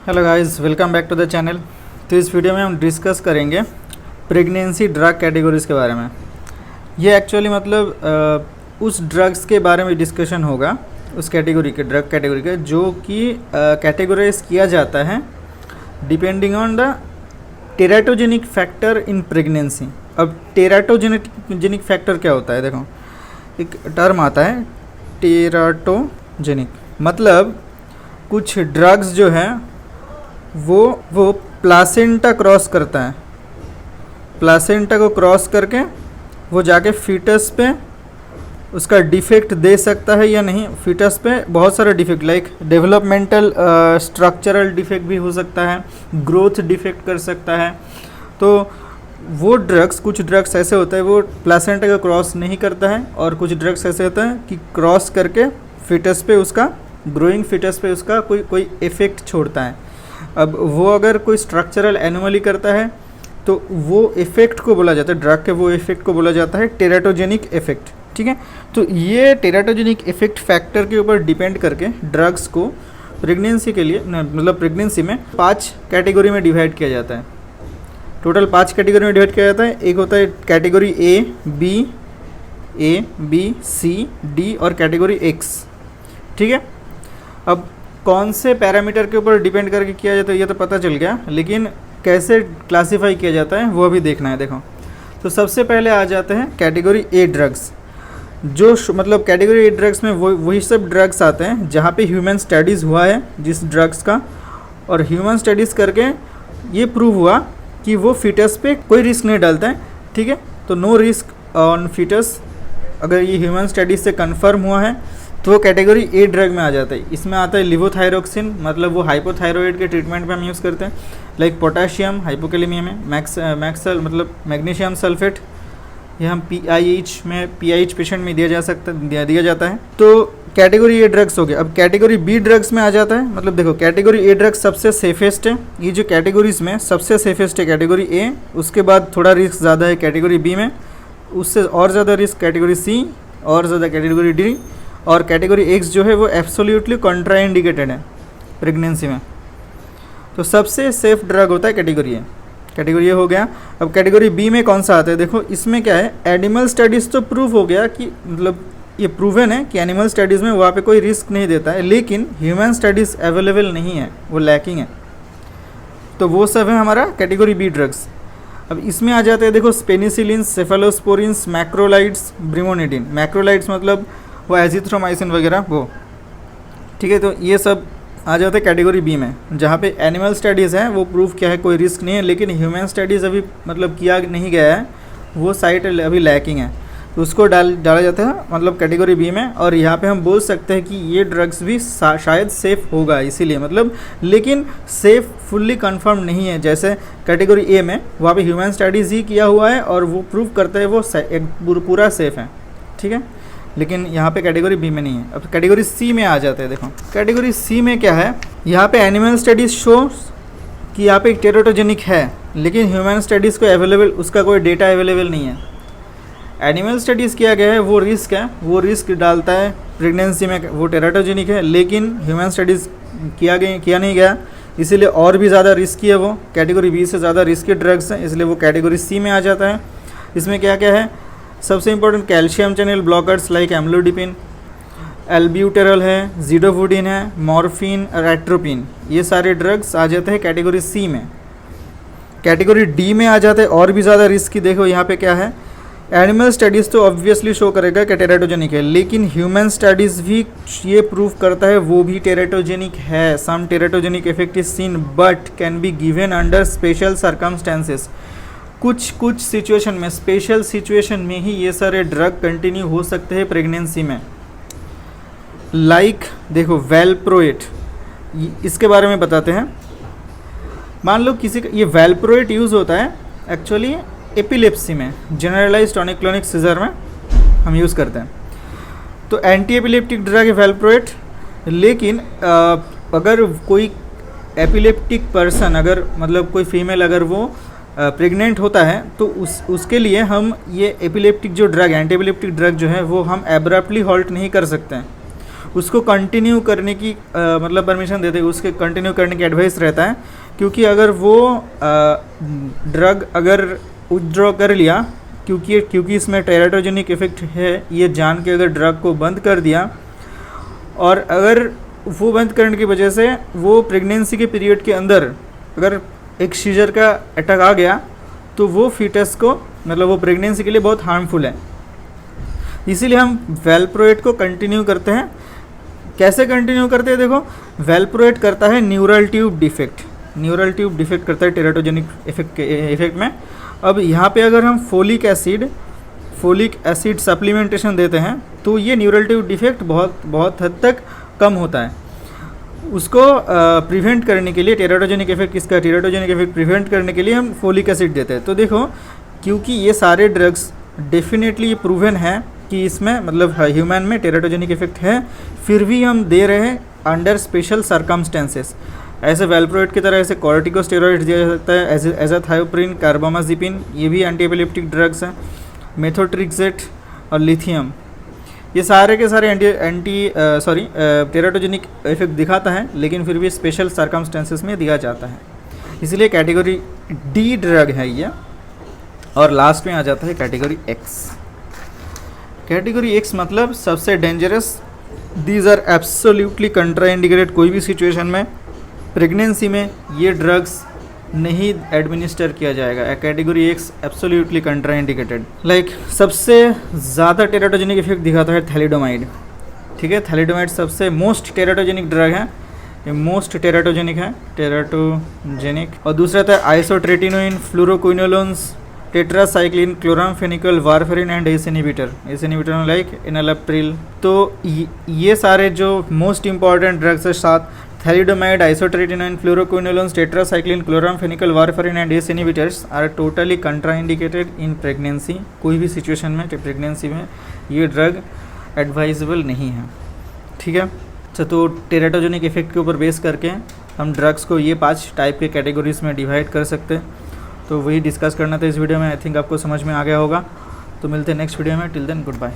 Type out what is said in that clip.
Hello guys, welcome back to the channel. तो इस video में हम डिस्कस करेंगे प्रेगनेंसी ड्रग कैटेगरीज़ के बारे में। ये एक्चुअली मतलब उस ड्रग्स के बारे में डिस्कशन होगा, उस कैटेगरी के ड्रग कैटेगरी के जो कि कैटेगराइज किया जाता है depending on the teratogenic factor in pregnancy. अब टेराटोजेनिक फैक्टर क्या होता है? देखो, एक टर्म आता है टेराटोजेनिक, मतलब कुछ ड्रग्स जो है वो प्लासेंटा क्रॉस करता है। प्लासेंटा को क्रॉस करके वो जाके फीटस पे उसका डिफेक्ट दे सकता है या नहीं। फीटस पे बहुत सारे defect like developmental structural defect भी हो सकता है, ग्रोथ डिफेक्ट कर सकता है। तो वो ड्रग्स, कुछ ड्रग्स ऐसे होता है वो प्लासेंटा को क्रॉस नहीं करता है, और कुछ ड्रग्स ऐसे होता है कि क्रॉस करके फीटस पे उसका ग्रोइंग फीटस पे उसका कोई इफ़ेक्ट छोड़ता है। अब वो अगर कोई स्ट्रक्चरल एनोमली करता है तो वो इफ़ेक्ट को बोला जाता है, ड्रग के वो इफ़ेक्ट को बोला जाता है टेराटोजेनिक इफ़ेक्ट। ठीक है, तो ये टेराटोजेनिक इफ़ेक्ट फैक्टर के ऊपर डिपेंड करके ड्रग्स को प्रेगनेंसी के लिए मतलब प्रेगनेंसी में 5 कैटेगरी में डिवाइड किया जाता है। टोटल 5 कैटेगरी में डिवाइड किया जाता है। एक होता है category A B C D और कैटेगरी एक्स। ठीक है, अब कौन से पैरामीटर के ऊपर डिपेंड करके किया जाता है ये तो पता चल गया, लेकिन कैसे क्लासिफाई किया जाता है वो भी देखना है। देखो, तो सबसे पहले आ जाते हैं कैटेगरी ए ड्रग्स। जो मतलब कैटेगरी ए ड्रग्स में वही सब ड्रग्स आते हैं जहाँ पे ह्यूमन स्टडीज़ हुआ है जिस ड्रग्स का, और ह्यूमन स्टडीज़ करके ये प्रूव हुआ कि वो फीटस पे कोई रिस्क नहीं डालता है। ठीक है, तो नो रिस्क ऑन फीटस, अगर ये ह्यूमन स्टडीज़ से कन्फर्म हुआ है तो वो कैटेगरी ए ड्रग में आ जाता है। इसमें आता है लिवोथायरोक्सिन, मतलब वो हाइपोथायरॉयड के ट्रीटमेंट पे हम यूज़ करते हैं, लाइक पोटाशियम हाइपोकैलेमिया में, मैक्सल मतलब मैग्नीशियम सल्फेट, ये हम पीआईएच पेशेंट में दिया जाता है। तो कैटेगरी ए ड्रग्स हो गया। अब कैटेगरी बी ड्रग्स में आ जाता है, मतलब देखो कैटेगरी ए ड्रग्स सबसे सेफेस्ट है, ये जो कैटेगरीज में सबसे सेफेस्ट है कैटेगरी ए, उसके बाद थोड़ा रिस्क ज़्यादा है कैटेगरी बी में, उससे और ज़्यादा रिस्क कैटेगरी सी, और ज़्यादा कैटेगरी डी, और कैटेगरी एक्स जो है वो एब्सोल्युटली कॉन्ट्राइंडिकेटेड है प्रेगनेंसी में। तो सबसे सेफ ड्रग होता है कैटेगरी ए। कैटेगरी ए हो गया। अब कैटेगरी बी में कौन सा आता है? देखो, इसमें क्या है, एनिमल स्टडीज़ तो प्रूव हो गया कि मतलब ये प्रूवन है कि एनिमल स्टडीज़ में वहाँ पे कोई रिस्क नहीं देता है, लेकिन ह्यूमन स्टडीज़ अवेलेबल नहीं है, वो लैकिंग है। तो वो सब है हमारा कैटेगरी बी ड्रग्स। अब इसमें आ जाते हैं, देखो, पेनिसिलिन, सेफेलोस्पोरिन्स, मैक्रोलाइड्स, ब्रिमोनिडिन। मैक्रोलाइड्स मतलब वो एजिथ्रोमाइसिन वगैरह वो। ठीक है, तो ये सब आ जाते हैं कैटेगरी बी में, जहाँ पे एनिमल स्टडीज़ है वो प्रूफ किया है कोई रिस्क नहीं है, लेकिन ह्यूमन स्टडीज़ अभी मतलब किया नहीं गया है, वो साइट अभी लैकिंग है, तो उसको डाला जाता है मतलब कैटेगरी बी में। और यहाँ पे हम बोल सकते हैं कि ये ड्रग्स भी शायद सेफ़ होगा, इसीलिए मतलब, लेकिन सेफ़ फुल्ली कंफर्म नहीं है। जैसे कैटेगरी ए में वहाँ पे ह्यूमन स्टडीज़ ही किया हुआ है और वो प्रूव करता है वो पूरा सेफ़ है। ठीक है, लेकिन यहाँ पे कैटेगरी बी में नहीं है। अब कैटेगरी सी में आ जाते हैं। देखो, कैटेगरी सी में क्या है, यहाँ पे एनिमल स्टडीज़ शो कि यहाँ पे एक टेराटोजेनिक है, लेकिन ह्यूमन स्टडीज़ को अवेलेबल, उसका कोई डेटा अवेलेबल नहीं है। एनिमल स्टडीज़ किया गया है, वो रिस्क है, वो रिस्क डालता है प्रेगनेंसी में, वो टेराटोजेनिक है, लेकिन ह्यूमन स्टडीज़ किया नहीं गया, इसीलिए और भी ज़्यादा रिस्की है वो। कैटेगरी बी से ज़्यादा रिस्की ड्रग्स हैं, इसलिए वो कैटेगरी सी में आ जाता है। इसमें क्या क्या है, सबसे important calcium channel blockers like amlodipine, albuterol है, ज़िडोफुडिन है, मॉर्फिन और एट्रोपिन, ये सारे ड्रग्स आ जाते हैं कैटेगरी सी में। कैटेगरी डी में आ जाते हैं और भी ज़्यादा रिस्की। देखो यहाँ पे क्या है, एनिमल स्टडीज़ तो ऑब्वियसली शो करेगा कि टेराटोजेनिक है, लेकिन ह्यूमन स्टडीज़ भी ये प्रूव करता है वो भी टेराटोजेनिक है। Some teratogenic effect is seen but can be given under special circumstances. कुछ सिचुएशन में, स्पेशल सिचुएशन में ही ये सारे ड्रग कंटिन्यू हो सकते हैं प्रेगनेंसी में। लाइक देखो, वेलप्रोएट, इसके बारे में बताते हैं। मान लो किसी का ये वेलप्रोएट यूज़ होता है एक्चुअली एपिलेप्सी में, जनरलाइज्ड टॉनिक-क्लोनिक सीजर में हम यूज़ करते हैं। तो एंटी एपिलेप्टिक ड्रग है वेलप्रोएट, लेकिन अगर कोई एपिलेप्टिक पर्सन, अगर मतलब कोई फीमेल अगर वो प्रेग्नेंट होता है तो उसके लिए हम ये एपिलेप्टिक जो ड्रग, एंटी एपिलेप्टिक ड्रग जो है वो हम एब्रप्टली हॉल्ट नहीं कर सकते हैं। उसको कंटिन्यू करने की मतलब परमिशन देते हैं, उसके कंटिन्यू करने की एडवाइस रहता है। क्योंकि अगर वो ड्रग अगर विथड्रॉ कर लिया, क्योंकि इसमें टेराटोजेनिक इफेक्ट है, ये जान के अगर ड्रग को बंद कर दिया और अगर वो बंद करने की वजह से वो प्रेगनेंसी के पीरियड के अंदर अगर एक सीजर का अटैक आ गया तो वो फीटस को मतलब वो प्रेगनेंसी के लिए बहुत हार्मफुल है। इसीलिए हम वेलप्रोएट को कंटिन्यू करते हैं। कैसे कंटिन्यू करते हैं? देखो, वेलप्रोएट करता है न्यूरल ट्यूब डिफेक्ट करता है टेराटोजेनिक इफेक्ट में। अब यहाँ पे अगर हम फोलिक एसिड सप्लीमेंटेशन देते हैं तो ये न्यूरल ट्यूब डिफेक्ट बहुत हद तक कम होता है। उसको प्रिवेंट करने के लिए टेराटोजेनिक इफेक्ट प्रिवेंट करने के लिए हम फोलिक एसिड देते हैं। तो देखो, क्योंकि ये सारे ड्रग्स डेफिनेटली प्रूवन है कि इसमें मतलब ह्यूमन में टेराटोजेनिक इफेक्ट है, फिर भी हम दे रहे हैं अंडर स्पेशल सर्कमस्टेंसेस। ऐसे वेलप्रोएट की तरह ऐसे कॉर्टिकोस्टेरॉइड्स दिया जा सकता है, एजाथायोप्रिन, कार्बामाजिपिन, ये भी एंटी एपिलेप्टिक ड्रग्स हैं, मेथोट्रिक्सेट और लिथियम, ये सारे के सारे टेराटोजेनिक इफेक्ट दिखाता है, लेकिन फिर भी स्पेशल सर्कमस्टेंसेस में दिया जाता है, इसलिए कैटेगरी डी ड्रग है ये। और लास्ट में आ जाता है कैटेगरी एक्स। कैटेगरी एक्स मतलब सबसे dangerous. These are absolutely contraindicated. कोई भी सिचुएशन में प्रेगनेंसी में ये ड्रग्स नहीं एडमिनिस्टर किया जाएगा। Category x absolutely contraindicated. Like सबसे ज़्यादा टेराटोजेनिक इफेक्ट दिखाता है थैलिडोमाइड। ठीक है, थैलिडोमाइड सबसे मोस्ट टेराटोजेनिक ड्रग है, ये मोस्ट टेराटोजेनिक है, टेराटोजेनिक। और दूसरा था isotretinoin, fluoroquinolones, tetracycline, chloramphenicol, warfarin and ACE inhibitor like enalapril. तो ये सारे जो मोस्ट इंपॉर्टेंट ड्रग्स है, साथ thalidomide, isotretinoin, fluoroquinolones, tetracycline, chloramphenicol, warfarin and ACE inhibitors are totally contraindicated in pregnancy. कोई भी सिचुएशन में प्रेगनेंसी में ये ड्रग एडवाइजेबल नहीं है। ठीक है, तो टेराटोजेनिक इफेक्ट के ऊपर बेस करके हम ड्रग्स को ये 5 टाइप के कैटेगरीज में डिवाइड कर सकते हैं। तो वही डिस्कस करना था इस वीडियो में। आई थिंक आपको समझ में आ गया होगा। तो मिलते हैं नेक्स्ट वीडियो में। Till then good bye.